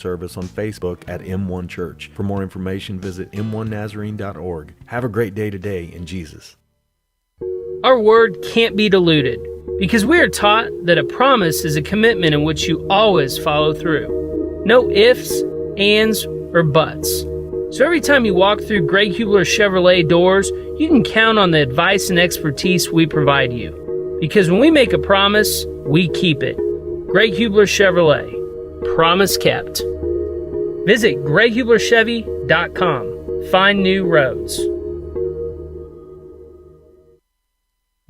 service on Facebook at M1 Church. For more information, visit m1nazarene.org. Have a great day today in Jesus. Our word can't be diluted because we are taught that a promise is a commitment in which you always follow through. No ifs, ands, or buts. So every time you walk through Greg Hubler Chevrolet doors, you can count on the advice and expertise we provide you. Because when we make a promise, we keep it. Greg Hubler Chevrolet. Promise kept. Visit GregHublerChevy.com. Find new roads.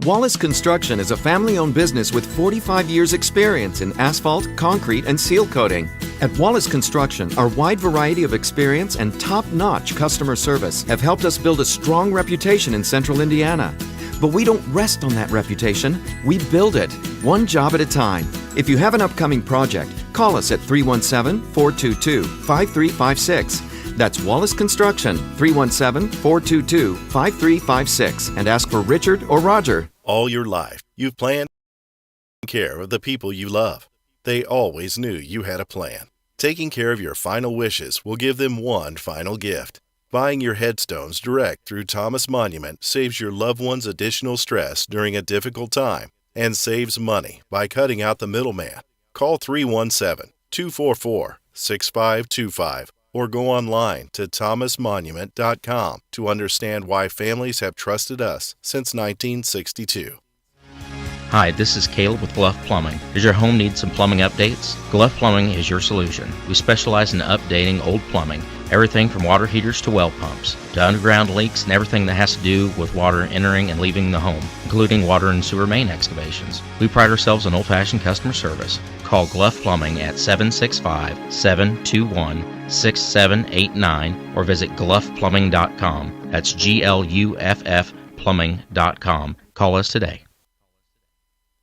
Wallace Construction is a family-owned business with 45 years' experience in asphalt, concrete, and seal coating. At Wallace Construction, our wide variety of experience and top-notch customer service have helped us build a strong reputation in Central Indiana. But we don't rest on that reputation. We build it, one job at a time. If you have an upcoming project, call us at 317-422-5356. That's Wallace Construction, 317-422-5356, and ask for Richard or Roger. All your life, you've planned care of the people you love. They always knew you had a plan. Taking care of your final wishes will give them one final gift. Buying your headstones direct through Thomas Monument saves your loved ones additional stress during a difficult time and saves money by cutting out the middleman. Call 317-244-6525 or go online to thomasmonument.com to understand why families have trusted us since 1962. Hi, this is Caleb with Gluff Plumbing. Does your home need some plumbing updates? Gluff Plumbing is your solution. We specialize in updating old plumbing, everything from water heaters to well pumps, to underground leaks and everything that has to do with water entering and leaving the home, including water and sewer main excavations. We pride ourselves on old-fashioned customer service. Call Gluff Plumbing at 765-721-6789 or visit gluffplumbing.com. That's GLUFF plumbing.com. Call us today.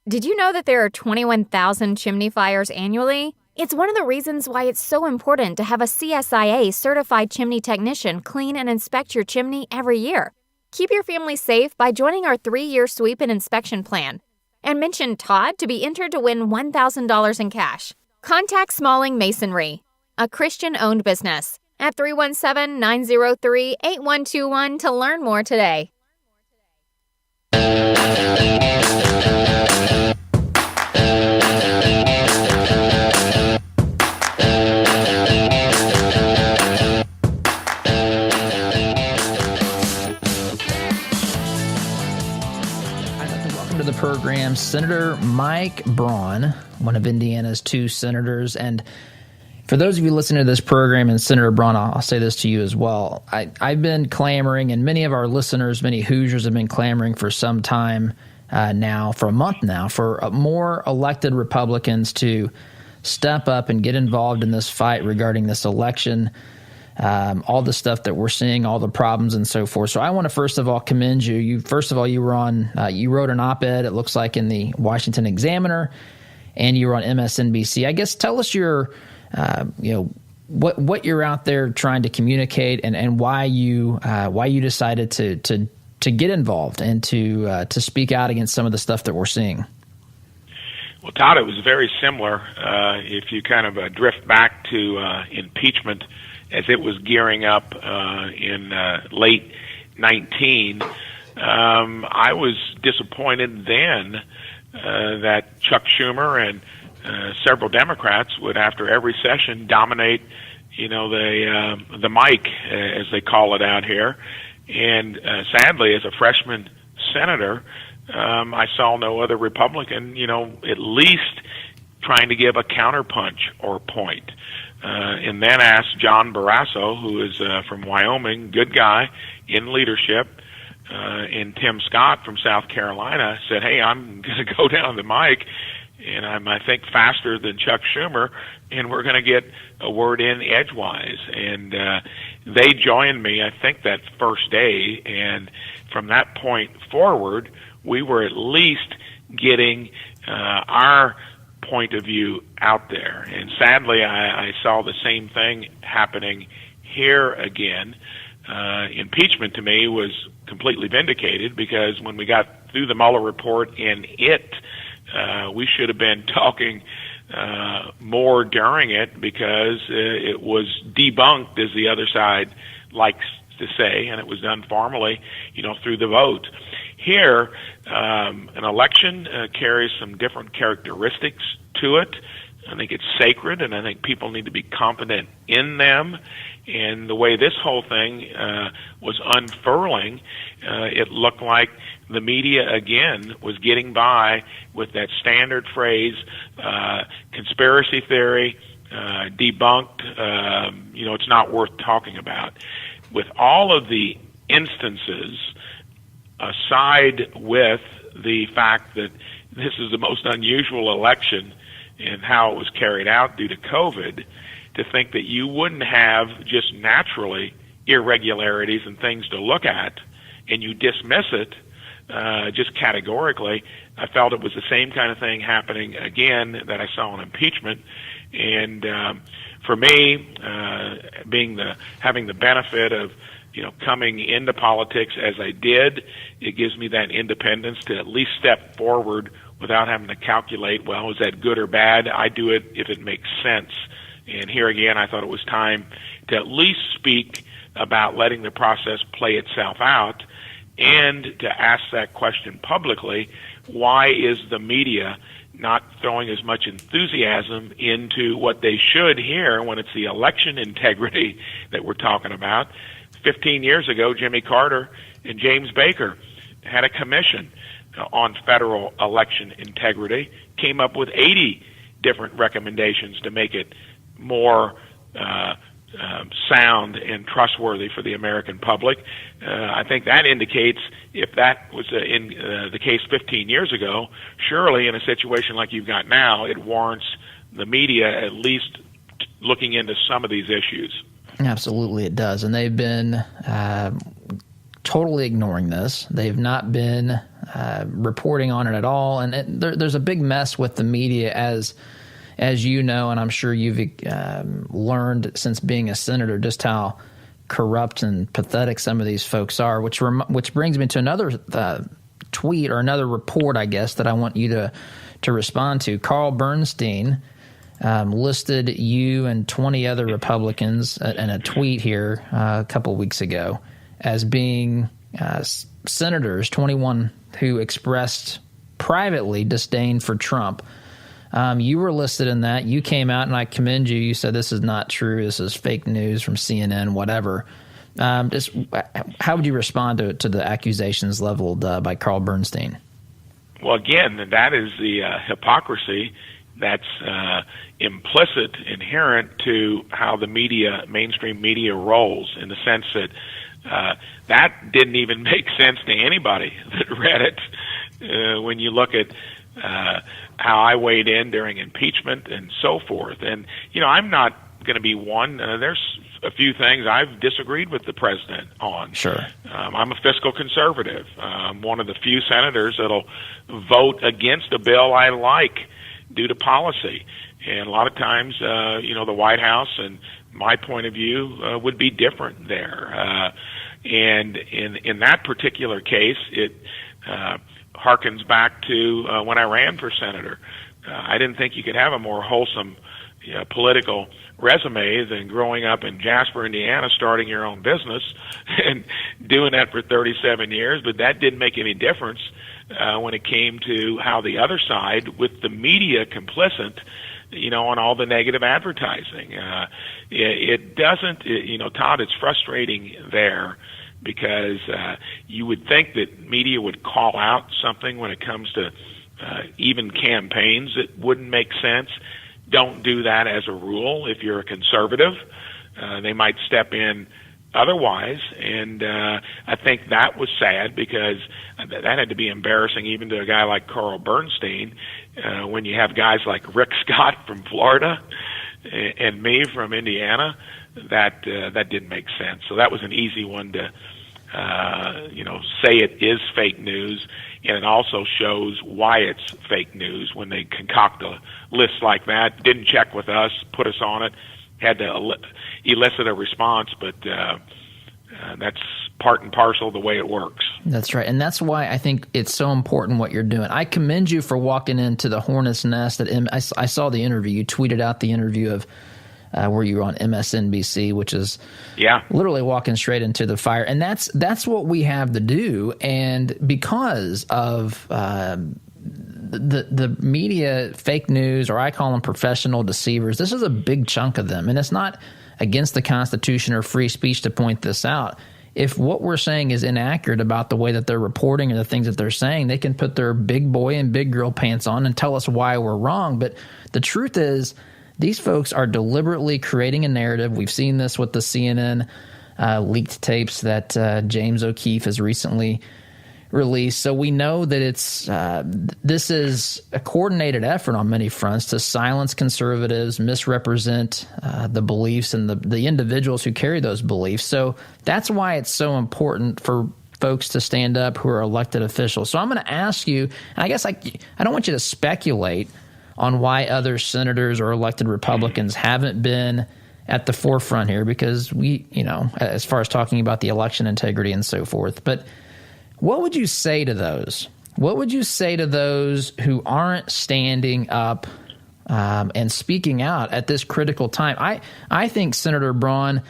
Did you know that there are 21,000 chimney fires annually? It's one of the reasons why it's so important to have a CSIA certified chimney technician clean and inspect your chimney every year. Keep your family safe by joining our 3-year sweep and inspection plan. And mention Todd to be entered to win $1,000 in cash. Contact Smalling Masonry, a Christian-owned business, at 317-903-8121 to learn more today. The program, Senator Mike Braun, one of Indiana's 2 senators. And for those of you listening to this program, and Senator Braun, I'll say this to you as well. I've been clamoring, and many of our listeners, many Hoosiers have been clamoring for some time now, for a month now, for more elected Republicans to step up and get involved in this fight regarding this election. All the stuff that we're seeing, all the problems and so forth. So I want to first of all commend you. You were on, you wrote an op-ed, it looks like, in the Washington Examiner, and you were on MSNBC. I guess tell us your, what you're out there trying to communicate, and why you decided to get involved and to speak out against some of the stuff that we're seeing. Well, Todd, it was very similar. If you kind of drift back to impeachment, as it was gearing up in late 19, I was disappointed then that Chuck Schumer and several Democrats would, after every session, dominate, the mic, as they call it out here. And sadly, as a freshman senator, I saw no other Republican, at least trying to give a counterpunch or point. And then asked John Barrasso, who is from Wyoming, good guy in leadership, and Tim Scott from South Carolina said, hey, I'm going to go down the mic, and I'm, I think, faster than Chuck Schumer, and we're going to get a word in edgewise. And they joined me, I think, that first day, and from that point forward, we were at least getting our point of view out there. And sadly, I saw the same thing happening here again. Impeachment to me was completely vindicated, because when we got through the Mueller report in it, we should have been talking more during it because it was debunked, as the other side likes to say, and it was done formally, through the vote. Here, an election carries some different characteristics to it. I think it's sacred, and I think people need to be confident in them. And the way this whole thing was unfurling, it looked like the media, again, was getting by with that standard phrase, conspiracy theory, debunked, it's not worth talking about. With all of the instances, aside with the fact that this is the most unusual election in how it was carried out due to COVID, to think that you wouldn't have just naturally irregularities and things to look at, and you dismiss it just categorically. I felt it was the same kind of thing happening again that I saw in impeachment. And for me, having the benefit of coming into politics as I did, it gives me that independence to at least step forward without having to calculate, well, is that good or bad? I do it if it makes sense. And here again, I thought it was time to at least speak about letting the process play itself out and to ask that question publicly. Why is the media not throwing as much enthusiasm into what they should here when it's the election integrity that we're talking about? 15 years ago, Jimmy Carter and James Baker had a commission on federal election integrity, came up with 80 different recommendations to make it more sound and trustworthy for the American public. I think that indicates if that was in the case 15 years ago, surely in a situation like you've got now, it warrants the media at least looking into some of these issues. Absolutely, it does. And they've been totally ignoring this. They've not been reporting on it at all. And there's a big mess with the media, as you know, and I'm sure you've learned since being a senator just how corrupt and pathetic some of these folks are, which brings me to another tweet or another report, I guess, that I want you to respond to. Carl Bernstein listed you and 20 other Republicans in a tweet here a couple weeks ago as being senators, 21 who expressed privately disdain for Trump. You were listed in that. You came out, and I commend you. You said this is not true. This is fake news from CNN, whatever. How would you respond to the accusations leveled by Carl Bernstein? Well, again, that is the hypocrisy that's implicit, inherent to how the media, mainstream media, rolls, in the sense that that didn't even make sense to anybody that read it. When you look at how I weighed in during impeachment and so forth. And, I'm not going to be one. There's a few things I've disagreed with the president on. Sure. I'm a fiscal conservative. I'm one of the few senators that'll vote against a bill I like due to policy. And a lot of times, the White House and my point of view would be different there. And in that particular case, it harkens back to when I ran for senator. I didn't think you could have a more wholesome political resume than growing up in Jasper, Indiana, starting your own business and doing that for 37 years. But that didn't make any difference when it came to how the other side, with the media complicit, on all the negative advertising. It doesn't, Todd, it's frustrating there because you would think that media would call out something when it comes to even campaigns that wouldn't make sense. Don't do that as a rule. If you're a conservative, they might step in otherwise. And I think that was sad because that had to be embarrassing even to a guy like Carl Bernstein when you have guys like Rick Scott from Florida and me from Indiana. That didn't make sense. So that was an easy one to say it is fake news, and it also shows why it's fake news when they concoct a list like that. Didn't check with us, put us on it, had to elicit a response, but That's part and parcel of the way it works. That's right. And that's why I think it's so important what you're doing. I commend you for walking into the hornet's nest. I saw the interview. You tweeted out the interview of where you were on MSNBC, which is literally walking straight into the fire. And that's what we have to do. And because of the media, fake news, or I call them professional deceivers, this is a big chunk of them. And it's not against the Constitution or free speech to point this out. If what we're saying is inaccurate about the way that they're reporting and the things that they're saying, they can put their big boy and big girl pants on and tell us why we're wrong. But the truth is, these folks are deliberately creating a narrative. We've seen this with the CNN leaked tapes that James O'Keefe has recently released. So we know that this is a coordinated effort on many fronts to silence conservatives, misrepresent the beliefs and the individuals who carry those beliefs. So that's why it's so important for folks to stand up who are elected officials. So I'm going to ask you, and I guess I don't want you to speculate on why other senators or elected Republicans haven't been at the forefront here, because as far as talking about the election integrity and so forth. But what would you say to those? What would you say to those who aren't standing up and speaking out at this critical time? I think Senator Braun,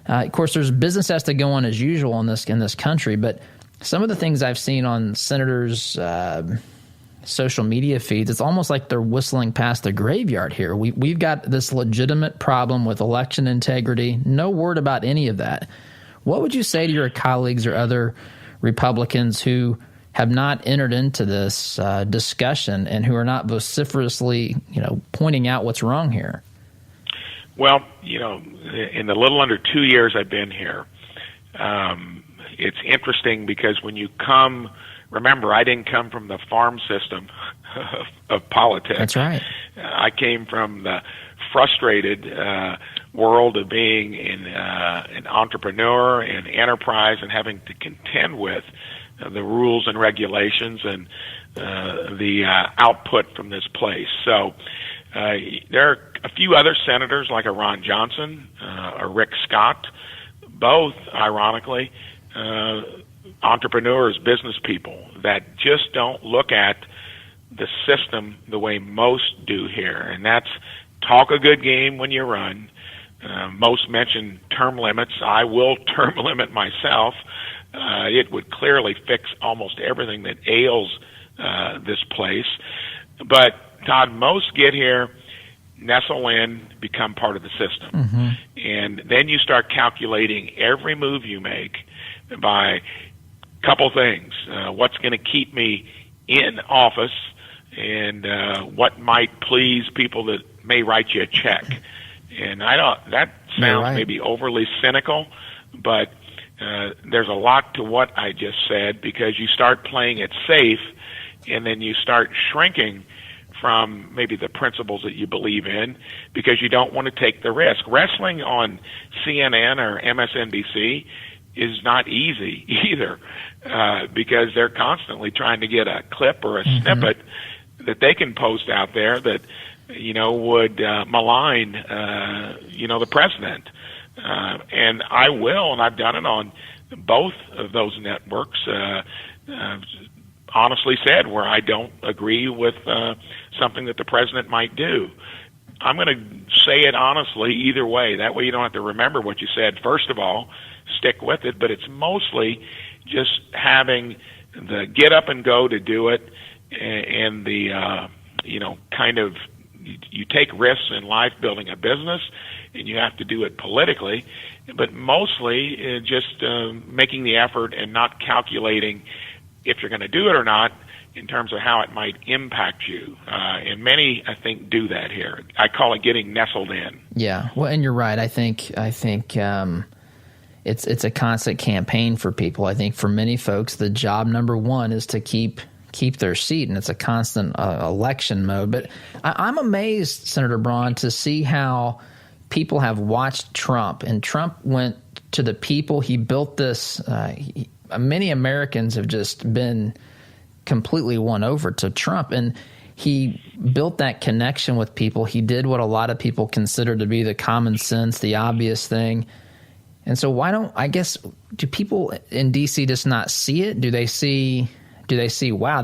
of course, there's business has to go on as usual in this country, but some of the things I've seen on senators' social media feeds, it's almost like they're whistling past the graveyard here. We've got this legitimate problem with election integrity. No word about any of that. What would you say to your colleagues or other Republicans who have not entered into this discussion and who are not vociferously, pointing out what's wrong here? Well, in the little under 2 years I've been here, it's interesting because when you come, remember, I didn't come from the farm system of politics. That's right. I came from the frustrated world of being an entrepreneur and enterprise and having to contend with the rules and regulations and the output from this place. So there are a few other senators like a Ron Johnson, a Rick Scott, both, ironically, entrepreneurs, business people that just don't look at the system the way most do here. And that's talk a good game when you run. Most mention term limits. I will term limit myself. It would clearly fix almost everything that ails this place. But, Todd, most get here, nestle in, become part of the system. Mm-hmm. And then you start calculating every move you make by a couple things. What's going to keep me in office and what might please people that may write you a check. And that sounds maybe overly cynical, but there's a lot to what I just said, because you start playing it safe and then you start shrinking from maybe the principles that you believe in because you don't want to take the risk. Wrestling on CNN or MSNBC is not easy either, because they're constantly trying to get a clip or a snippet that they can post out there that would malign the president. And I will, and I've done it on both of those networks, honestly said where I don't agree with something that the president might do. I'm going to say it honestly either way. That way you don't have to remember what you said. First of all, stick with it, but it's mostly just having the get up and go to do it, and the kind of you take risks in life building a business, and you have to do it politically, but mostly just making the effort and not calculating if you're going to do it or not in terms of how it might impact you. And many, I think, do that here. I call it getting nestled in. Yeah, well, and you're right. I think it's a constant campaign for people. I think for many folks, the job number one is to keep their seat, and it's a constant election mode. But I'm amazed, Senator Braun, to see how people have watched Trump, and Trump went to the people. He built this. Many Americans have just been completely won over to Trump, and he built that connection with people. He did what a lot of people consider to be the common sense, the obvious thing. And so do people in D.C. just not see it? Do they see, wow,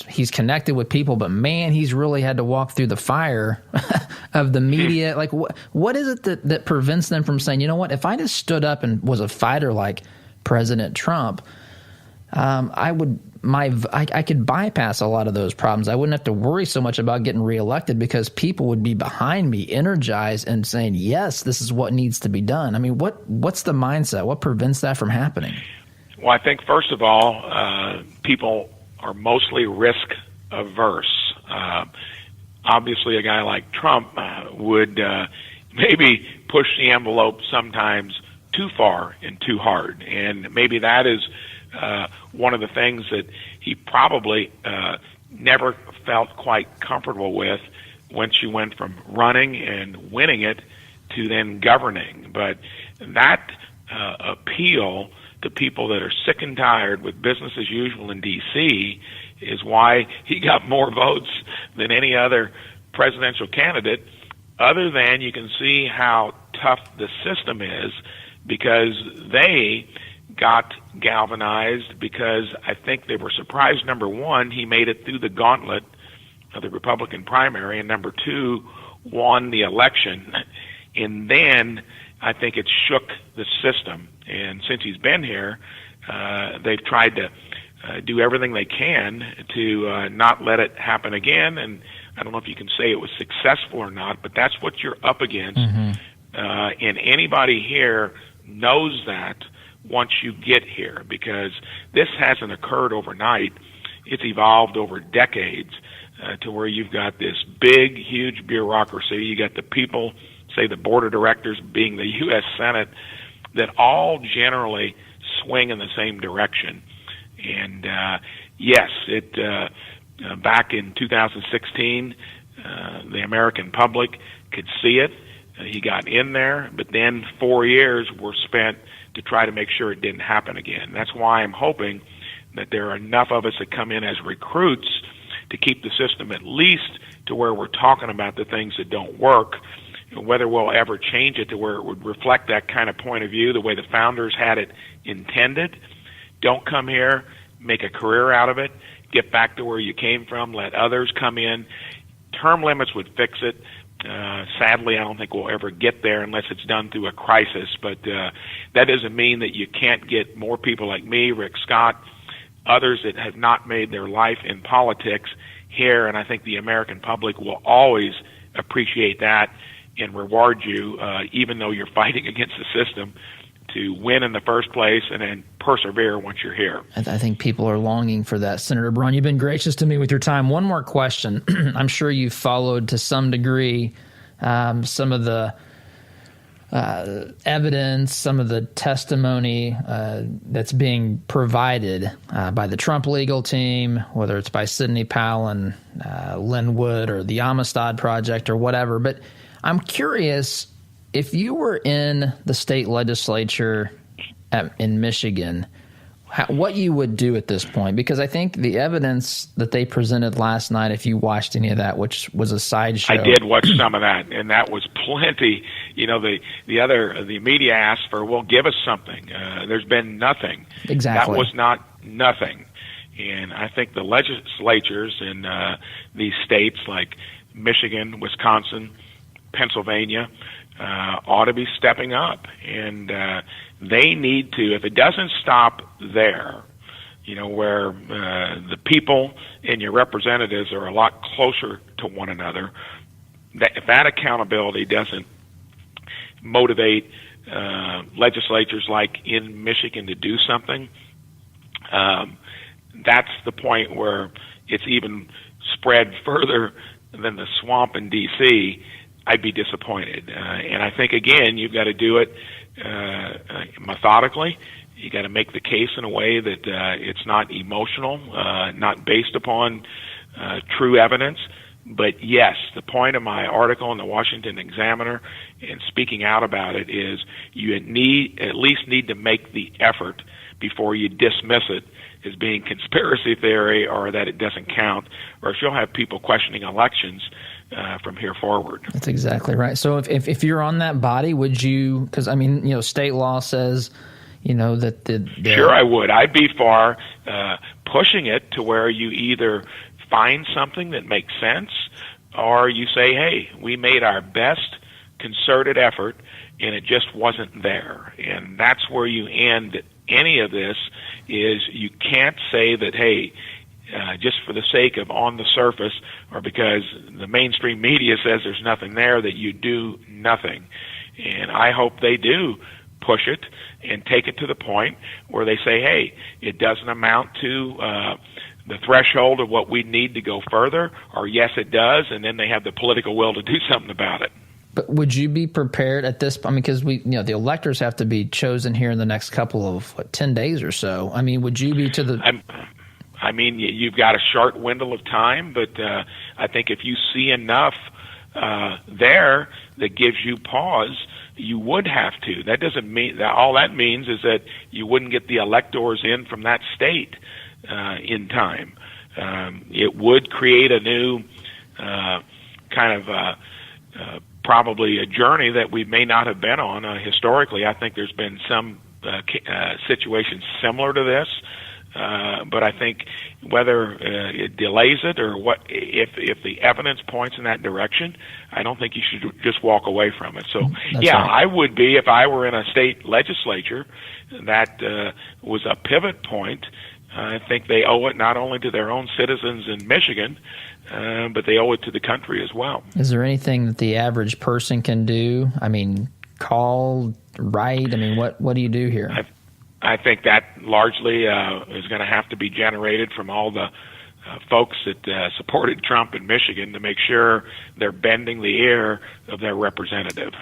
he's connected with people, but man, he's really had to walk through the fire of the media. Like, what is it that prevents them from saying, you know what, if I just stood up and was a fighter like President Trump, I could bypass a lot of those problems. I wouldn't have to worry so much about getting reelected because people would be behind me, energized and saying, yes, this is what needs to be done. I mean, what's the mindset? What prevents that from happening? Well, I think, first of all, people are mostly risk averse. Obviously, a guy like Trump would maybe push the envelope sometimes too far and too hard. And maybe that is one of the things that he probably never felt quite comfortable with once you went from running and winning it to then governing. But that appeal to people that are sick and tired with business as usual in D.C. is why he got more votes than any other presidential candidate, other than you can see how tough the system is because they got galvanized because I think they were surprised, number one, he made it through the gauntlet of the Republican primary, and number two, won the election. And then I think it shook the system. And since he's been here, they've tried to do everything they can to not let it happen again. And I don't know if you can say it was successful or not, but that's what you're up against. Mm-hmm. And anybody here knows that once you get here, because this hasn't occurred overnight. It's evolved over decades to where you've got this big, huge bureaucracy. You got the people, say the board of directors being the U.S. Senate, that all generally swing in the same direction. And yes, back in 2016, the American public could see it. He got in there, but then 4 years were spent to try to make sure it didn't happen again. That's why I'm hoping that there are enough of us that come in as recruits to keep the system at least to where we're talking about the things that don't work. Whether we'll ever change it to where it would reflect that kind of point of view, the way the founders had it intended. Don't come here, make a career out of it, get back to where you came from, let others come in. Term limits would fix it. Sadly, I don't think we'll ever get there unless it's done through a crisis, but that doesn't mean that you can't get more people like me, Rick Scott, others that have not made their life in politics here, and I think the American public will always appreciate that and reward you, even though you're fighting against the system, to win in the first place and then persevere once you're here. I think people are longing for that. Senator Braun, you've been gracious to me with your time. One more question. I'm sure you've followed to some degree some of the evidence, some of the testimony that's being provided by the Trump legal team, whether it's by Sidney Powell and Lynn Wood or the Amistad Project or whatever. But I'm curious, if you were in the state legislature in Michigan, what you would do at this point, because I think the evidence that they presented last night, if you watched any of that, which was a sideshow. I did watch some of that, and that was plenty. You know, the media asked for, well, give us something. There's been nothing. Exactly. That was not nothing. And I think the legislatures in these states like Michigan, Wisconsin, Pennsylvania ought to be stepping up, and they need to, if it doesn't stop there, you know, where the people and your representatives are a lot closer to one another, that if that accountability doesn't motivate legislatures like in Michigan to do something, that's the point where it's even spread further than the swamp in D.C., I'd be disappointed. And I think, again, you've got to do it methodically. You got to make the case in a way that it's not emotional, not based upon true evidence. But yes, the point of my article in the Washington Examiner and speaking out about it is you at least need to make the effort before you dismiss it as being conspiracy theory or that it doesn't count, or if you'll have people questioning elections, from here forward. That's exactly right. So if you're on that body, would you, because I mean, state law says, that the Sure, I would. I'd be for pushing it to where you either find something that makes sense, or you say, hey, we made our best concerted effort and it just wasn't there. And that's where you end any of this, is you can't say that, hey, just for the sake of on the surface, or because the mainstream media says there's nothing there, that you do nothing. And I hope they do push it and take it to the point where they say, hey, it doesn't amount to the threshold of what we need to go further, or yes, it does, and then they have the political will to do something about it. But would you be prepared at this? I mean, because the electors have to be chosen here in the next couple of 10 days or so. I mean, would you be to the? I mean, you've got a short window of time, but I think if you see enough there that gives you pause, you would have to. That doesn't mean that all that means is that you wouldn't get the electors in from that state in time. It would create a new kind of probably a journey that we may not have been on historically. I think there's been some situations similar to this, but I think whether it delays it or what, if the evidence points in that direction, I don't think you should just walk away from it. So, That's yeah, right. I would be if I were in a state legislature that was a pivot point. I think they owe it not only to their own citizens in Michigan, but they owe it to the country as well. Is there anything that the average person can do? I mean, call, write? I mean, what do you do here? I think that largely is going to have to be generated from all the folks that supported Trump in Michigan to make sure they're bending the ear of their representative.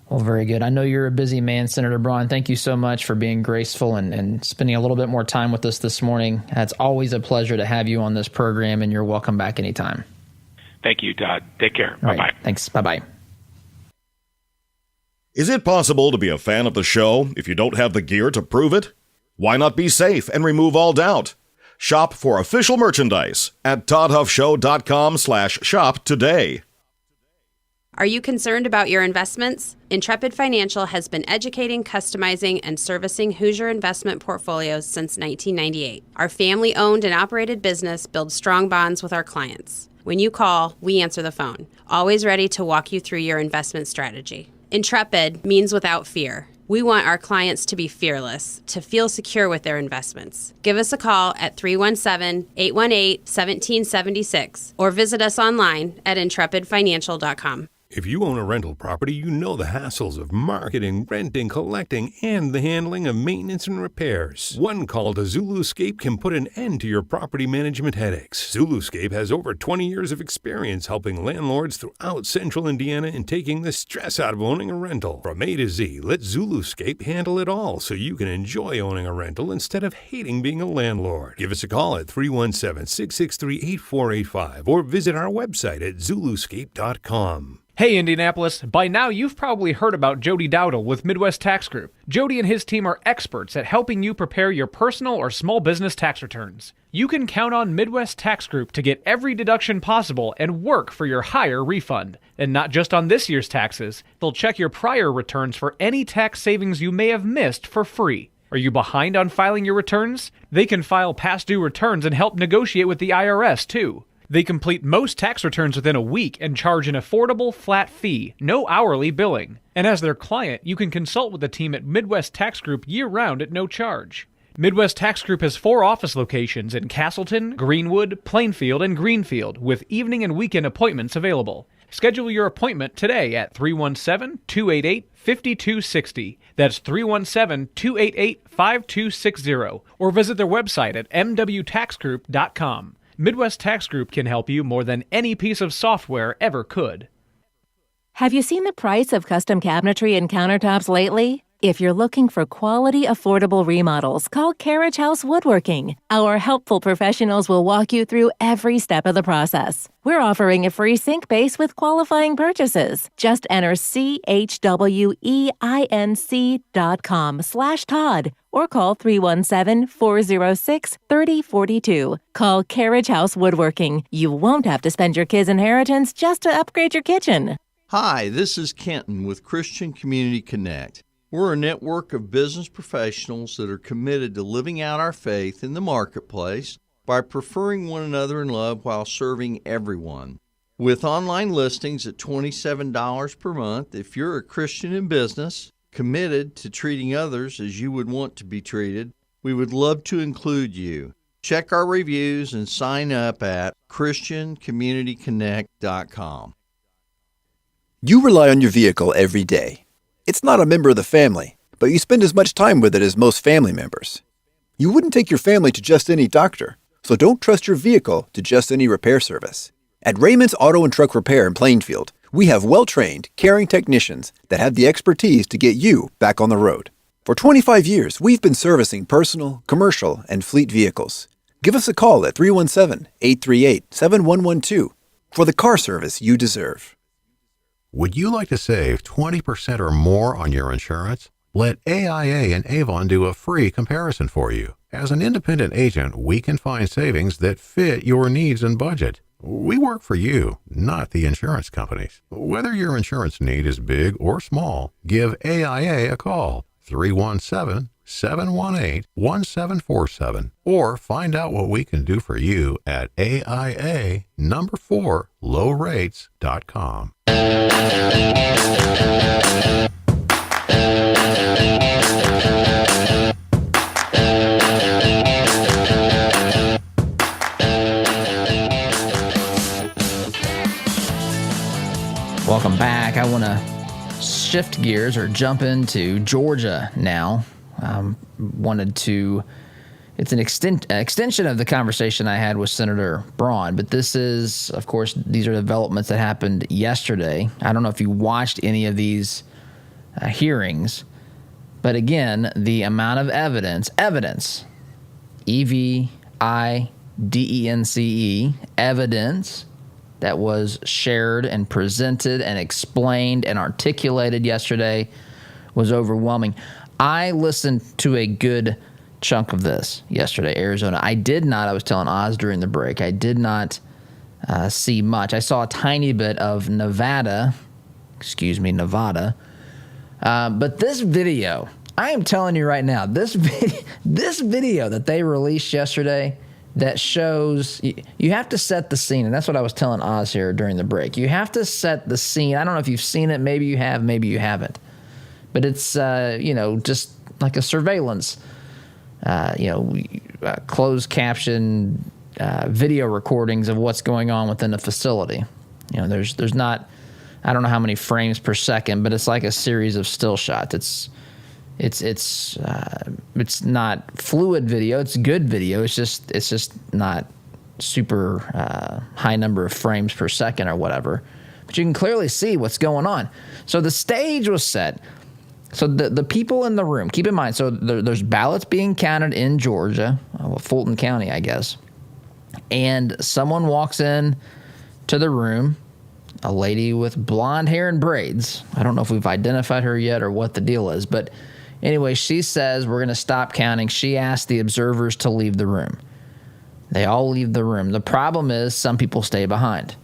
Well, very good. I know you're a busy man, Senator Braun. Thank you so much for being graceful and spending a little bit more time with us this morning. It's always a pleasure to have you on this program, and you're welcome back anytime. Thank you, Todd. Take care. All Bye-bye. right. Thanks. Bye-bye. Is it possible to be a fan of the show if you don't have the gear to prove it? Why not be safe and remove all doubt? Shop for official merchandise at toddhuffshow.com/shop today. Are you concerned about your investments? Intrepid Financial has been educating, customizing, and servicing Hoosier investment portfolios since 1998. Our family-owned and operated business builds strong bonds with our clients. When you call, we answer the phone, always ready to walk you through your investment strategy. Intrepid means without fear. We want our clients to be fearless, to feel secure with their investments. Give us a call at 317-818-1776 or visit us online at intrepidfinancial.com. If you own a rental property, you know the hassles of marketing, renting, collecting, and the handling of maintenance and repairs. One call to Zuluscape can put an end to your property management headaches. Zuluscape has over 20 years of experience helping landlords throughout central Indiana in taking the stress out of owning a rental. From A to Z, let Zuluscape handle it all so you can enjoy owning a rental instead of hating being a landlord. Give us a call at 317-663-8485 or visit our website at zuluscape.com. Hey Indianapolis, by now you've probably heard about Jody Dowdle with Midwest Tax Group. Jody and his team are experts at helping you prepare your personal or small business tax returns. You can count on Midwest Tax Group to get every deduction possible and work for your higher refund. And not just on this year's taxes, they'll check your prior returns for any tax savings you may have missed for free. Are you behind on filing your returns? They can file past due returns and help negotiate with the IRS too. They complete most tax returns within a week and charge an affordable flat fee, no hourly billing. And as their client, you can consult with the team at Midwest Tax Group year-round at no charge. Midwest Tax Group has 4 office locations in Castleton, Greenwood, Plainfield, and Greenfield, with evening and weekend appointments available. Schedule your appointment today at 317-288-5260. That's 317-288-5260. Or visit their website at mwtaxgroup.com. Midwest Tax Group can help you more than any piece of software ever could. Have you seen the price of custom cabinetry and countertops lately? If you're looking for quality, affordable remodels, call Carriage House Woodworking. Our helpful professionals will walk you through every step of the process. We're offering a free sink base with qualifying purchases. Just enter CHWEINC.com/Todd or call 317-406-3042. Call Carriage House Woodworking. You won't have to spend your kids' inheritance just to upgrade your kitchen. Hi, this is Kenton with Christian Community Connect. We're a network of business professionals that are committed to living out our faith in the marketplace by preferring one another in love while serving everyone. With online listings at $27 per month, if you're a Christian in business, committed to treating others as you would want to be treated, we would love to include you. Check our reviews and sign up at ChristianCommunityConnect.com. You rely on your vehicle every day. It's not a member of the family, but you spend as much time with it as most family members. You wouldn't take your family to just any doctor, so don't trust your vehicle to just any repair service. At Raymond's Auto and Truck Repair in Plainfield, we have well-trained, caring technicians that have the expertise to get you back on the road. For 25 years, we've been servicing personal, commercial, and fleet vehicles. Give us a call at 317-838-7112 for the car service you deserve. Would you like to save 20% or more on your insurance? Let AIA and Avon do a free comparison for you. As an independent agent, we can find savings that fit your needs and budget. We work for you, not the insurance companies. Whether your insurance need is big or small, give AIA a call, 317-718-1747, or find out what we can do for you at AIA4lowrates.com. Welcome back. I want to shift gears or jump into Georgia now. It's an extension of the conversation I had with Senator Braun, but this is, of course, these are developments that happened yesterday. I don't know if you watched any of these hearings, but again, the amount of evidence, EVIDENCE, evidence that was shared and presented and explained and articulated yesterday was overwhelming. I listened to a good chunk of this yesterday, Arizona. I was telling Oz during the break, I did not see much. I saw a tiny bit of Nevada. But this video, I am telling you right now, this video that they released yesterday that shows, you have to set the scene, and that's what I was telling Oz here during the break. You have to set the scene. I don't know if you've seen it. Maybe you have, maybe you haven't. But it's, just like a surveillance, closed caption video recordings of what's going on within the facility. There's not, I don't know how many frames per second, but it's like a series of still shots. It's not fluid video. It's good video. It's just not super high number of frames per second or whatever. But you can clearly see what's going on. So the stage was set. So the people in the room, keep in mind, so there's ballots being counted in Georgia, Fulton County, I guess. And someone walks in to the room, a lady with blonde hair and braids. I don't know if we've identified her yet or what the deal is, but anyway, she says we're going to stop counting. She asked the observers to leave the room. They all leave the room. The problem is some people stay behind.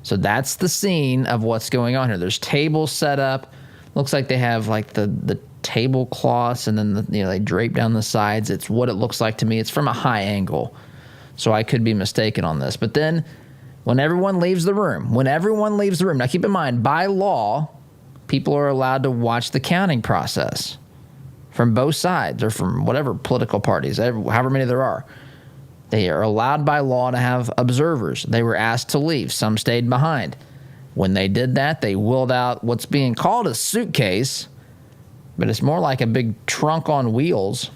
So that's the scene of what's going on here. There's tables set up. Looks like they have like the tablecloths and then they drape down the sides. It's what it looks like to me. It's from a high angle, so I could be mistaken on this. But then when everyone leaves the room, now keep in mind, by law, people are allowed to watch the counting process from both sides or from whatever political parties, however many there are. They are allowed by law to have observers. They were asked to leave. Some stayed behind. When they did that, they wheeled out what's being called a suitcase, but it's more like a big trunk on wheels.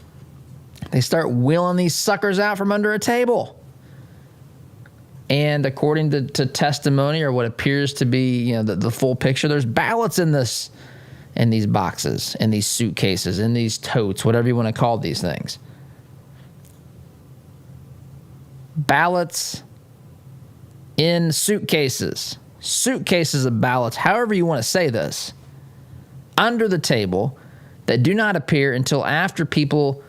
They start wheeling these suckers out from under a table. And according to testimony or what appears to be the full picture, there's ballots in this in these boxes, in these suitcases, in these totes, whatever you want to call these things. Ballots in suitcases of ballots, however you want to say this, under the table that do not appear until after people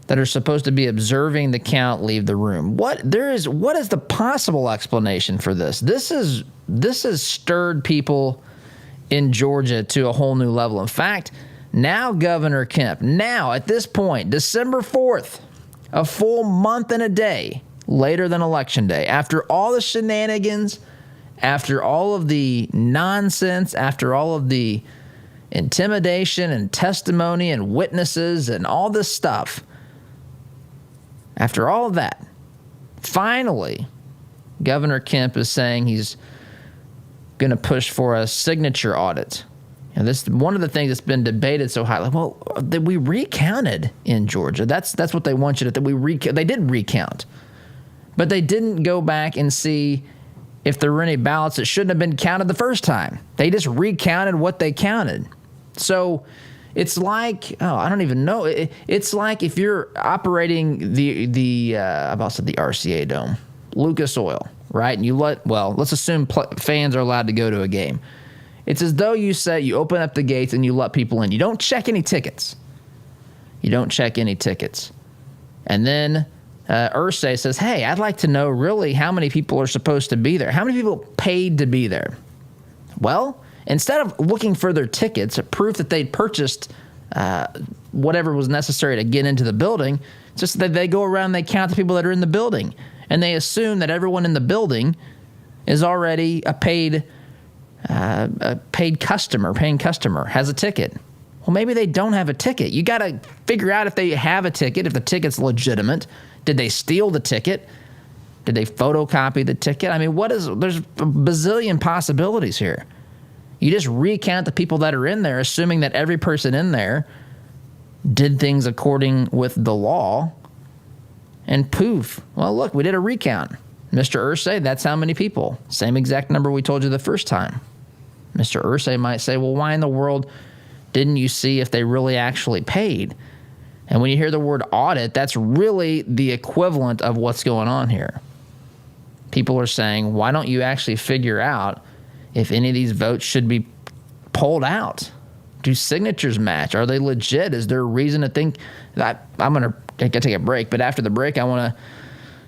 that are supposed to be observing the count leave the room. What is the possible explanation for this? This has stirred people in Georgia to a whole new level. In fact, now Governor Kemp, now at this point, December 4th, a full month and a day later than Election Day, after all the shenanigans, after all of the nonsense, after all of the intimidation and testimony and witnesses and all this stuff, after all of that, finally, Governor Kemp is saying he's going to push for a signature audit. And this one of the things that's been debated so highly. Well, that we recounted in Georgia. That's what they want you to. They did recount, but they didn't go back and see if there were any ballots that shouldn't have been counted the first time. They just recounted what they counted. So it's like, I don't even know. It's like if you're operating the RCA Dome, Lucas Oil, right? And let's assume fans are allowed to go to a game. It's as though you open up the gates and you let people in. You don't check any tickets. And then Ursay says, hey, I'd like to know really how many people are supposed to be there. How many people paid to be there? Well, instead of looking for their tickets, proof that they'd purchased whatever was necessary to get into the building, it's just that they go around and they count the people that are in the building. And they assume that everyone in the building is already a paying customer, has a ticket. Well, maybe they don't have a ticket. You got to figure out if they have a ticket, if the ticket's legitimate. Did they steal the ticket? Did they photocopy the ticket? I mean, there's a bazillion possibilities here. You just recount the people that are in there, assuming that every person in there did things according with the law, and poof. Well, look, we did a recount. Mr. Ursay, that's how many people. Same exact number we told you the first time. Mr. Ursay might say, well, why in the world didn't you see if they really actually paid? And when you hear the word audit, that's really the equivalent of what's going on here. People are saying, why don't you actually figure out if any of these votes should be pulled out? Do signatures match? Are they legit? Is there a reason to think that I'm going to take a break? But after the break, I want to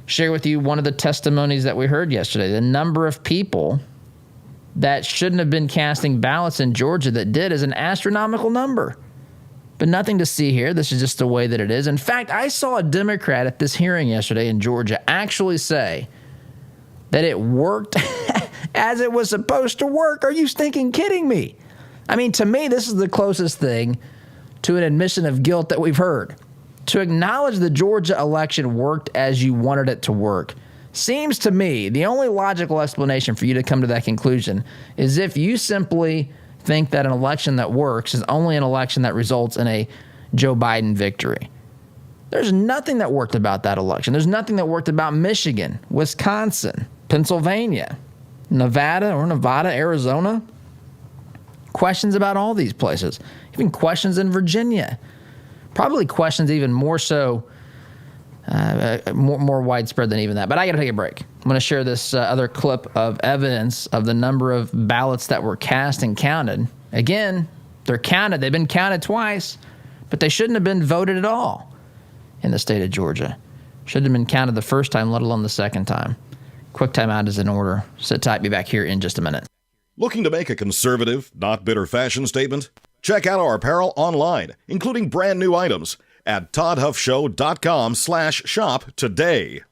share with you one of the testimonies that we heard yesterday. The number of people that shouldn't have been casting ballots in Georgia that did is an astronomical number. But nothing to see here. This is just the way that it is. In fact, I saw a Democrat at this hearing yesterday in Georgia actually say that it worked as it was supposed to work. Are you stinking kidding me? I mean, to me, this is the closest thing to an admission of guilt that we've heard. To acknowledge the Georgia election worked as you wanted it to work seems to me the only logical explanation for you to come to that conclusion is if you simply think that an election that works is only an election that results in a Joe Biden victory. There's nothing that worked about that election. There's nothing that worked about Michigan, Wisconsin, Pennsylvania, Nevada, Arizona. Questions about all these places. Even questions in Virginia. Probably questions even more so, more widespread than even that. But I got to take a break. I'm going to share this other clip of evidence of the number of ballots that were cast and counted. Again, they're counted. They've been counted twice, but they shouldn't have been voted at all in the state of Georgia. Shouldn't have been counted the first time, let alone the second time. Quick timeout is in order. Sit tight. Be back here in just a minute. Looking to make a conservative, not bitter fashion statement? Check out our apparel online, including brand new items at toddhuffshow.com/shop today.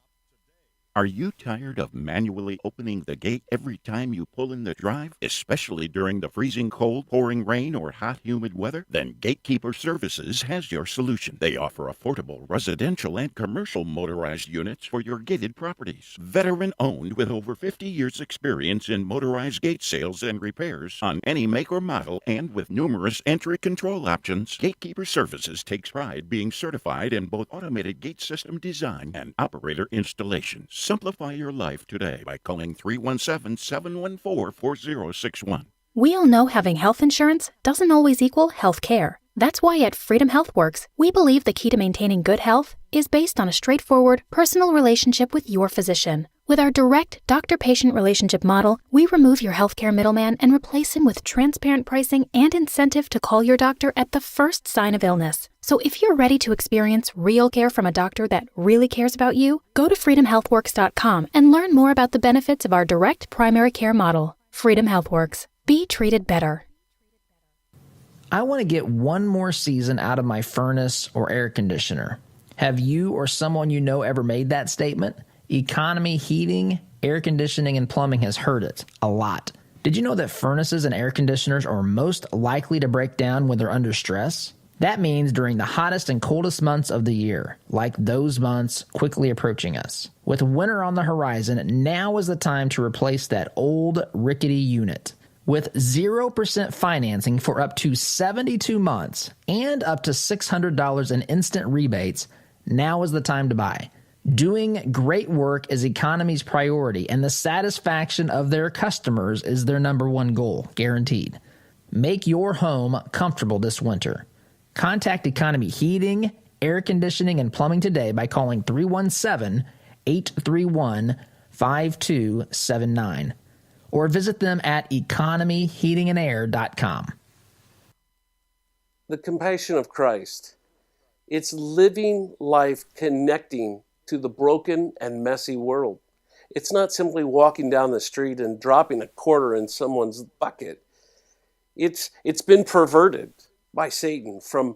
Are you tired of manually opening the gate every time you pull in the drive, especially during the freezing cold, pouring rain, or hot, humid weather? Then Gatekeeper Services has your solution. They offer affordable residential and commercial motorized units for your gated properties. Veteran-owned with over 50 years' experience in motorized gate sales and repairs on any make or model, and with numerous entry control options, Gatekeeper Services takes pride being certified in both automated gate system design and operator installation. Simplify your life today by calling 317-714-4061. We all know having health insurance doesn't always equal health care. That's why at Freedom HealthWorks, we believe the key to maintaining good health is based on a straightforward, personal relationship with your physician. With our direct doctor-patient relationship model, we remove your healthcare middleman and replace him with transparent pricing and incentive to call your doctor at the first sign of illness. So if you're ready to experience real care from a doctor that really cares about you, go to freedomhealthworks.com and learn more about the benefits of our direct primary care model. Freedom HealthWorks. Be treated better. I want to get one more season out of my furnace or air conditioner. Have you or someone you know ever made that statement? Economy heating, air conditioning, and plumbing has heard it a lot. Did you know that furnaces and air conditioners are most likely to break down when they're under stress? That means during the hottest and coldest months of the year, like those months quickly approaching us. With winter on the horizon, now is the time to replace that old rickety unit. With 0% financing for up to 72 months and up to $600 in instant rebates, now is the time to buy. Doing great work is Economy's priority, and the satisfaction of their customers is their number one goal, guaranteed. Make your home comfortable this winter. Contact Economy Heating, Air Conditioning, and Plumbing today by calling 317-831-5279 or visit them at economyheatingandair.com. The compassion of Christ. It's living life connecting to the broken and messy world. It's not simply walking down the street and dropping a quarter in someone's bucket. It's been perverted by Satan from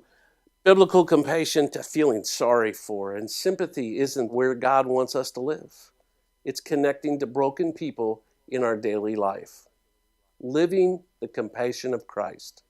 biblical compassion to feeling sorry for, and sympathy isn't where God wants us to live. It's connecting to broken people in our daily life. Living the compassion of Christ.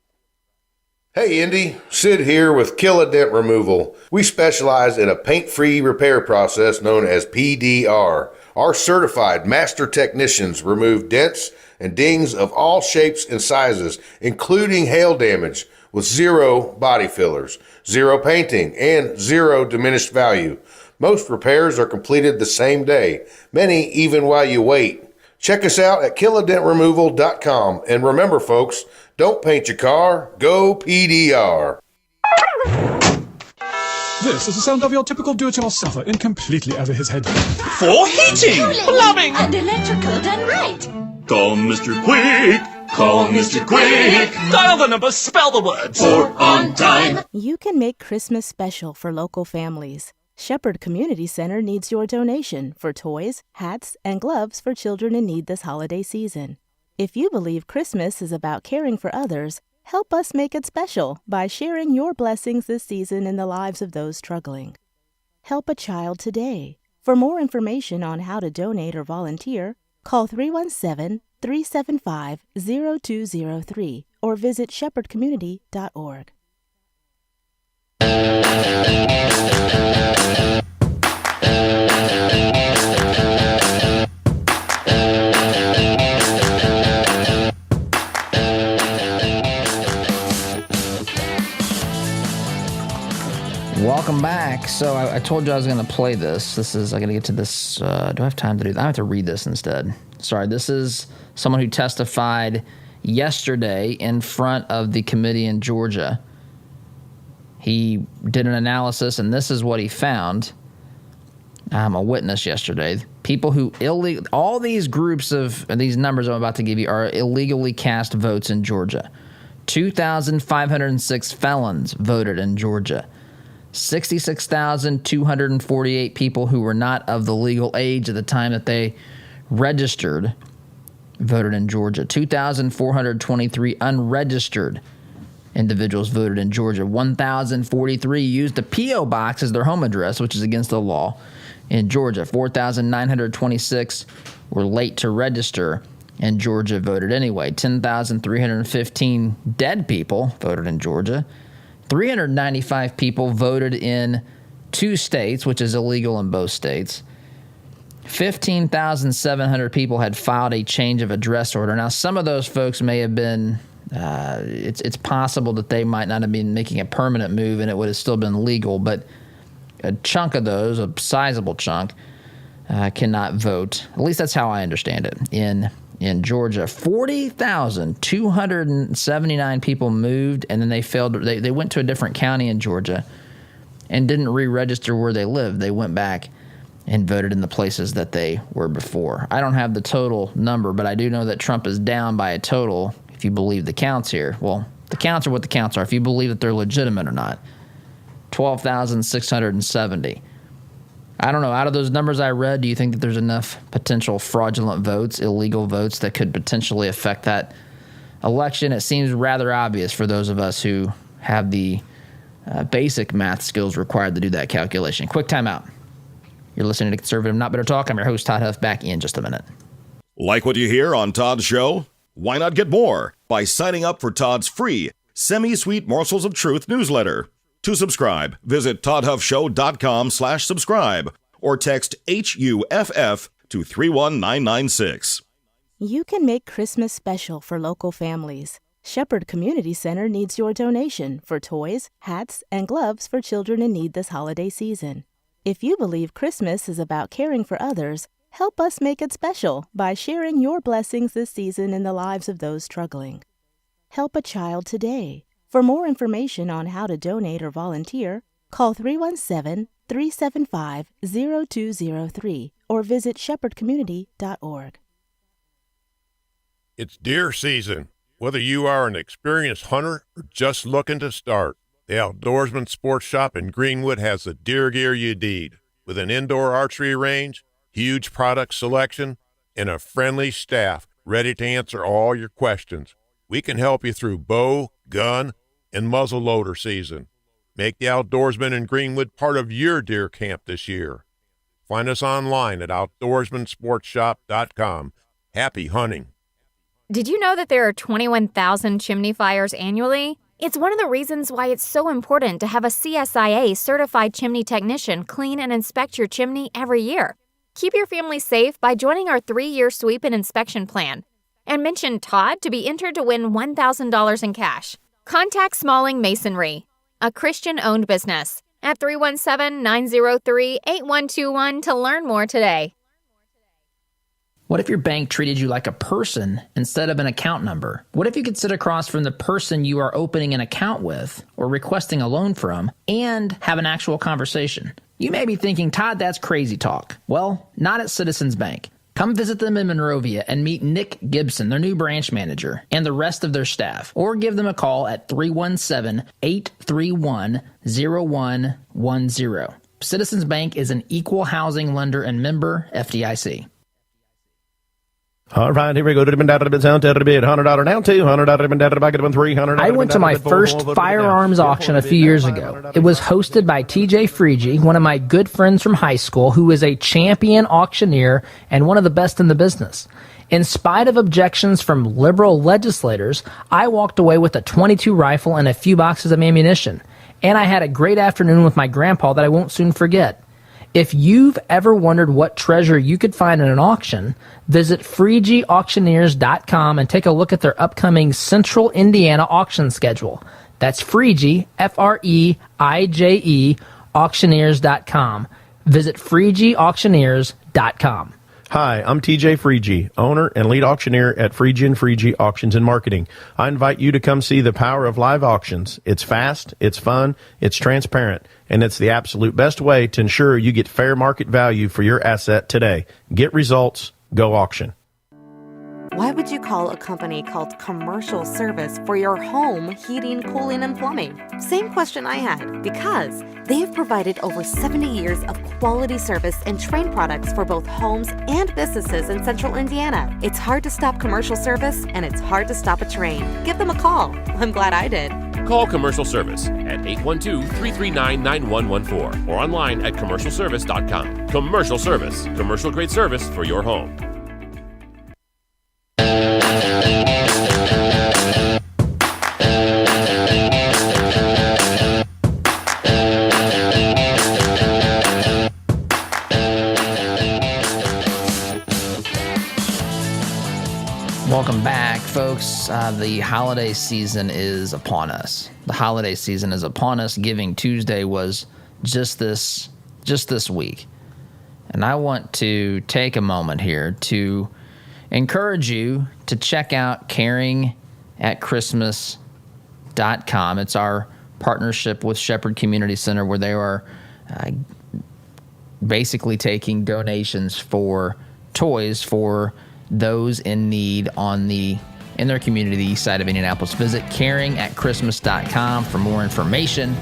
Hey Indy, Sid here with Kill a Dent Removal. We specialize in a paint-free repair process known as PDR. Our certified master technicians remove dents and dings of all shapes and sizes, including hail damage, with zero body fillers, zero painting, and zero diminished value. Most repairs are completed the same day, many even while you wait. Check us out at killadentremoval.com. And remember, folks, don't paint your car, go PDR. This is the sound of your typical do-it-yourselfer in completely over his head. For heating, plumbing, and electrical done right. Call Mr. Quick. Call Mr. Quick. Dial the number, spell the words. For on time. You can make Christmas special for local families. Shepherd Community Center needs your donation for toys, hats, and gloves for children in need this holiday season. If you believe Christmas is about caring for others, help us make it special by sharing your blessings this season in the lives of those struggling. Help a child today. For more information on how to donate or volunteer, call 317-375-0203 or visit shepherdcommunity.org. Welcome back. So I told you I was going to play this. I got to get to this. Do I have time to do that? I have to read this instead. Sorry, this is someone who testified yesterday in front of the committee in Georgia. He did an analysis, and this is what he found. I'm a witness yesterday. People who all these groups of these numbers I'm about to give you are illegally cast votes in Georgia. 2,506 felons voted in Georgia. 66,248 people who were not of the legal age at the time that they registered voted in Georgia. 2,423 unregistered individuals voted in Georgia. 1,043 used the P.O. box as their home address, which is against the law in Georgia. 4,926 were late to register, and Georgia voted anyway. 10,315 dead people voted in Georgia. 395 people voted in 2 states, which is illegal in both states. 15,700 people had filed a change of address order. Now, some of those folks may have been, it's possible that they might not have been making a permanent move and it would have still been legal, but a chunk of those, a sizable chunk, cannot vote. At least that's how I understand it, in in Georgia. 40,279 people moved, and then they failed. They went to a different county in Georgia and didn't re-register where they lived. They went back and voted in the places that they were before. I don't have the total number, but I do know that Trump is down by a total, if you believe the counts here. Well, the counts are what the counts are, if you believe that they're legitimate or not. 12,670. I don't know. Out of those numbers I read, do you think that there's enough potential fraudulent votes, illegal votes, that could potentially affect that election? It seems rather obvious for those of us who have the basic math skills required to do that calculation. Quick timeout. You're listening to Conservative Not Better Talk. I'm your host, Todd Huff. Back in just a minute. Like what you hear on Todd's show? Why not get more by signing up for Todd's free Semi-Sweet Morsels of Truth newsletter? To subscribe, visit toddhuffshow.com/subscribe or text HUFF to 31996. You can make Christmas special for local families. Shepherd Community Center needs your donation for toys, hats, and gloves for children in need this holiday season. If you believe Christmas is about caring for others, help us make it special by sharing your blessings this season in the lives of those struggling. Help a child today. For more information on how to donate or volunteer, call 317-375-0203 or visit shepherdcommunity.org. It's deer season. Whether you are an experienced hunter or just looking to start, the Outdoorsman Sports Shop in Greenwood has the deer gear you need. With an indoor archery range, huge product selection, and a friendly staff ready to answer all your questions, we can help you through bow, gun, and muzzleloader season. Make the Outdoorsman in Greenwood part of your deer camp this year. Find us online at outdoorsmansportshop.com. Happy hunting. Did you know that there are 21,000 chimney fires annually? It's one of the reasons why it's so important to have a CSIA certified chimney technician clean and inspect your chimney every year. Keep your family safe by joining our 3-year sweep and inspection plan. And mention Todd to be entered to win $1,000 in cash. Contact Smalling Masonry, a Christian-owned business, at 317-903-8121 to learn more today. What if your bank treated you like a person instead of an account number? What if you could sit across from the person you are opening an account with or requesting a loan from and have an actual conversation? You may be thinking, Todd, that's crazy talk. Well, not at Citizens Bank. Come visit them in Monrovia and meet Nick Gibson, their new branch manager, and the rest of their staff. Or give them a call at 317-831-0110. Citizens Bank is an equal housing lender and member FDIC. All right, here we go. $100 down, $200 $300. I went to my first firearms auction a few years ago. It was hosted by TJ Freege, one of my good friends from high school, who is a champion auctioneer and one of the best in the business. In spite of objections from liberal legislators, I walked away with a .22 rifle and a few boxes of ammunition. And I had a great afternoon with my grandpa that I won't soon forget. If you've ever wondered what treasure you could find in an auction, visit FreegeAuctioneers.com and take a look at their upcoming Central Indiana auction schedule. That's Freege, F-R-E-I-J-E, auctioneers.com. Visit FreegeAuctioneers.com. Hi, I'm TJ Freege, owner and lead auctioneer at Freege & Freege Auctions and Marketing. I invite you to come see the power of live auctions. It's fast, it's fun, it's transparent, and it's the absolute best way to ensure you get fair market value for your asset today. Get results, go auction. Why would you call a company called Commercial Service for your home heating, cooling, and plumbing? Same question I had, because they have provided over 70 years of quality service and trained products for both homes and businesses in Central Indiana. It's hard to stop Commercial Service, and it's hard to stop a train. Give them a call. I'm glad I did. Call Commercial Service at 812-339-9114 or online at commercialservice.com. Commercial Service, commercial grade service for your home. Welcome back, folks. The holiday season is upon us. The holiday season is upon us. Giving Tuesday was just this week. And I want to take a moment here to encourage you to check out caringatchristmas.com. It's our partnership with Shepherd Community Center, where they are basically taking donations for toys for those in need in their community, the east side of Indianapolis. Visit caringatchristmas.com for more information.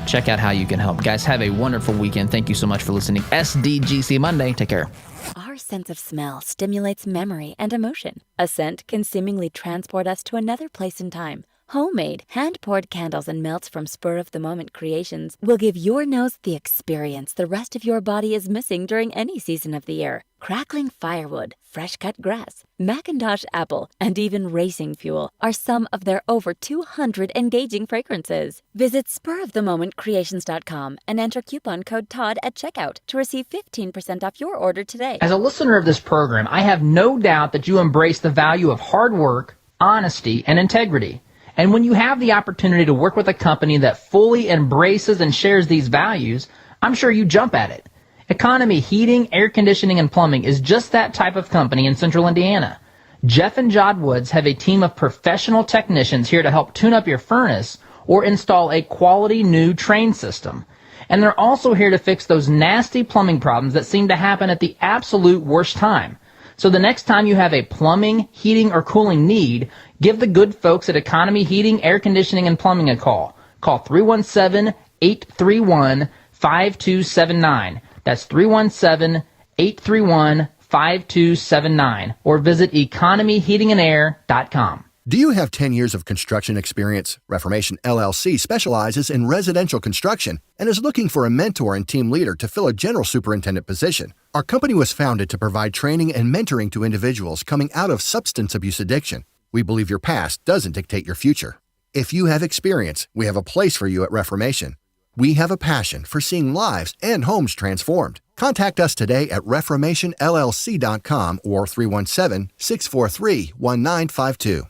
Check out how you can help. Guys, have a wonderful weekend. Thank you so much for listening. SDGC Monday. Take care. Our sense of smell stimulates memory and emotion. A scent can seemingly transport us to another place and time. Homemade, hand-poured candles and melts from spur-of-the-moment creations will give your nose the experience the rest of your body is missing during any season of the year. Crackling firewood, fresh-cut grass, Macintosh apple, and even racing fuel are some of their over 200 engaging fragrances. Visit spurofthemomentcreations.com and enter coupon code TODD at checkout to receive 15% off your order today. As a listener of this program, I have no doubt that you embrace the value of hard work, honesty, and integrity. And when you have the opportunity to work with a company that fully embraces and shares these values, I'm sure you jump at it. Economy Heating, Air Conditioning, and Plumbing is just that type of company in Central Indiana. Jeff and Jod Woods have a team of professional technicians here to help tune up your furnace or install a quality new train system. And they're also here to fix those nasty plumbing problems that seem to happen at the absolute worst time. So the next time you have a plumbing, heating, or cooling need, give the good folks at Economy Heating, Air Conditioning, and Plumbing a call. Call 317-831-5279. That's 317-831-5279. Or visit economyheatingandair.com. Do you have 10 years of construction experience? Reformation LLC specializes in residential construction and is looking for a mentor and team leader to fill a general superintendent position. Our company was founded to provide training and mentoring to individuals coming out of substance abuse addiction. We believe your past doesn't dictate your future. If you have experience, we have a place for you at Reformation. We have a passion for seeing lives and homes transformed. Contact us today at reformationllc.com or 317-643-1952.